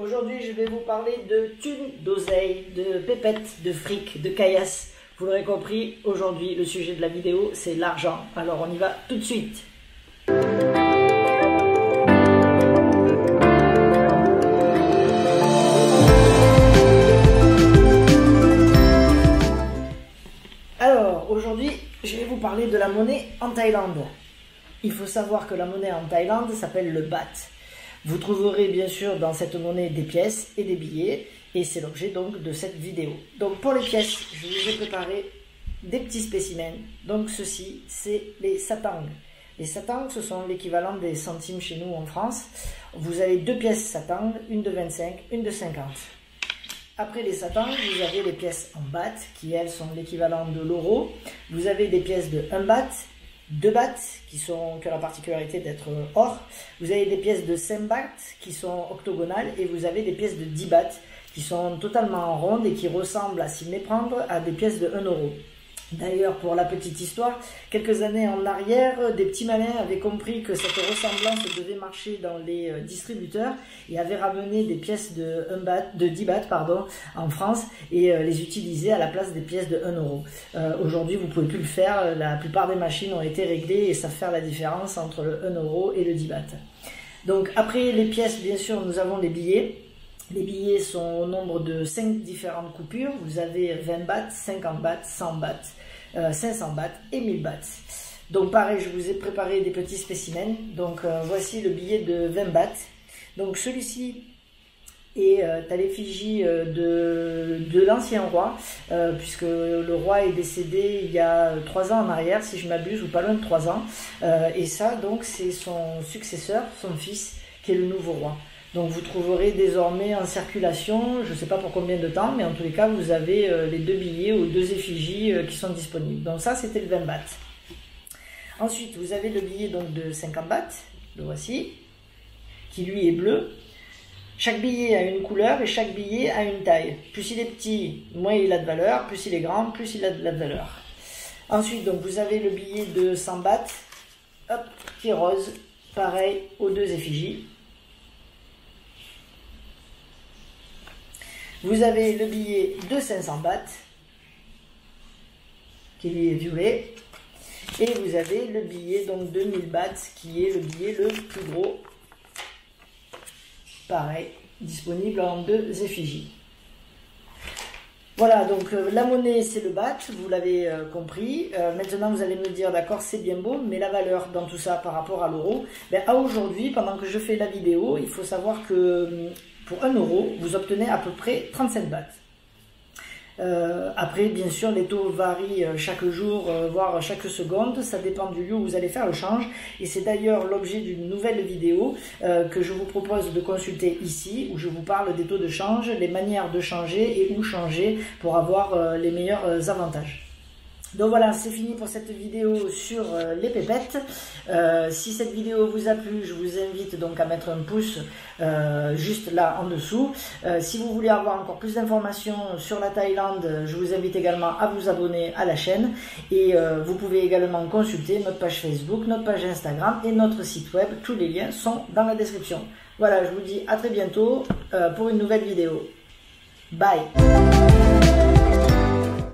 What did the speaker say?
Aujourd'hui, je vais vous parler de thunes, d'oseille, de pépettes, de fric, de caillasse. Vous l'aurez compris, aujourd'hui, le sujet de la vidéo, c'est l'argent. Alors, on y va tout de suite. Alors, aujourd'hui, je vais vous parler de la monnaie en Thaïlande. Il faut savoir que la monnaie en Thaïlande s'appelle le baht. Vous trouverez bien sûr dans cette monnaie des pièces et des billets, et c'est l'objet donc de cette vidéo. Donc pour les pièces, je vous ai préparé des petits spécimens. Donc ceci, c'est les satangs. Les satangs, ce sont l'équivalent des centimes chez nous en France. Vous avez deux pièces satangs, une de 25, une de 50. Après les satangs, vous avez les pièces en baht, qui elles sont l'équivalent de l'euro. Vous avez des pièces de 1 baht, 2 bahts qui ont la particularité d'être or, vous avez des pièces de 5 bahts qui sont octogonales et vous avez des pièces de 10 bahts qui sont totalement rondes et qui ressemblent à s'y méprendre à des pièces de 1 euro. D'ailleurs, pour la petite histoire, quelques années en arrière, des petits malins avaient compris que cette ressemblance devait marcher dans les distributeurs et avaient ramené des pièces de 10 bahts en France et les utilisaient à la place des pièces de 1 euro. Aujourd'hui, vous ne pouvez plus le faire, la plupart des machines ont été réglées et savent faire la différence entre le 1 euro et le 10 bahts. Donc après les pièces, bien sûr, nous avons les billets. Les billets sont au nombre de 5 différentes coupures. Vous avez 20 bahts, 50 bahts, 100 bahts, 500 bahts et 1000 bahts. Donc pareil, je vous ai préparé des petits spécimens. Donc voici le billet de 20 bahts. Donc celui-ci est à l'effigie de l'ancien roi, puisque le roi est décédé il y a 3 ans en arrière, si je m'abuse, ou pas loin de 3 ans. Et ça, donc, c'est son successeur, son fils, qui est le nouveau roi. Donc vous trouverez désormais en circulation, je ne sais pas pour combien de temps, mais en tous les cas vous avez les deux billets ou deux effigies qui sont disponibles. Donc ça c'était le 20 bahts. Ensuite vous avez le billet donc de 50 bahts, le voici, qui lui est bleu. Chaque billet a une couleur et chaque billet a une taille. Plus il est petit, moins il a de valeur, plus il est grand, plus il a de la valeur. Ensuite donc vous avez le billet de 100 bahts, hop, qui est rose, pareil aux deux effigies. Vous avez le billet de 500 bahts, qui lui est violet, et vous avez le billet donc de 1000 bahts, qui est le billet le plus gros, pareil, disponible en deux effigies. Voilà, donc la monnaie c'est le baht, vous l'avez compris. Maintenant vous allez me dire, d'accord, c'est bien beau, mais la valeur dans tout ça par rapport à l'euro, à aujourd'hui, pendant que je fais la vidéo, il faut savoir que pour 1 euro, vous obtenez à peu près 35 bahts. Après, bien sûr, les taux varient chaque jour, voire chaque seconde. Ça dépend du lieu où vous allez faire le change. Et c'est d'ailleurs l'objet d'une nouvelle vidéo que je vous propose de consulter ici, où je vous parle des taux de change, les manières de changer et où changer pour avoir les meilleurs avantages. Donc voilà, c'est fini pour cette vidéo sur les pépettes. Si cette vidéo vous a plu, je vous invite donc à mettre un pouce juste là en dessous. Si vous voulez avoir encore plus d'informations sur la Thaïlande, je vous invite également à vous abonner à la chaîne. Et vous pouvez également consulter notre page Facebook, notre page Instagram et notre site web. Tous les liens sont dans la description. Voilà, je vous dis à très bientôt pour une nouvelle vidéo. Bye!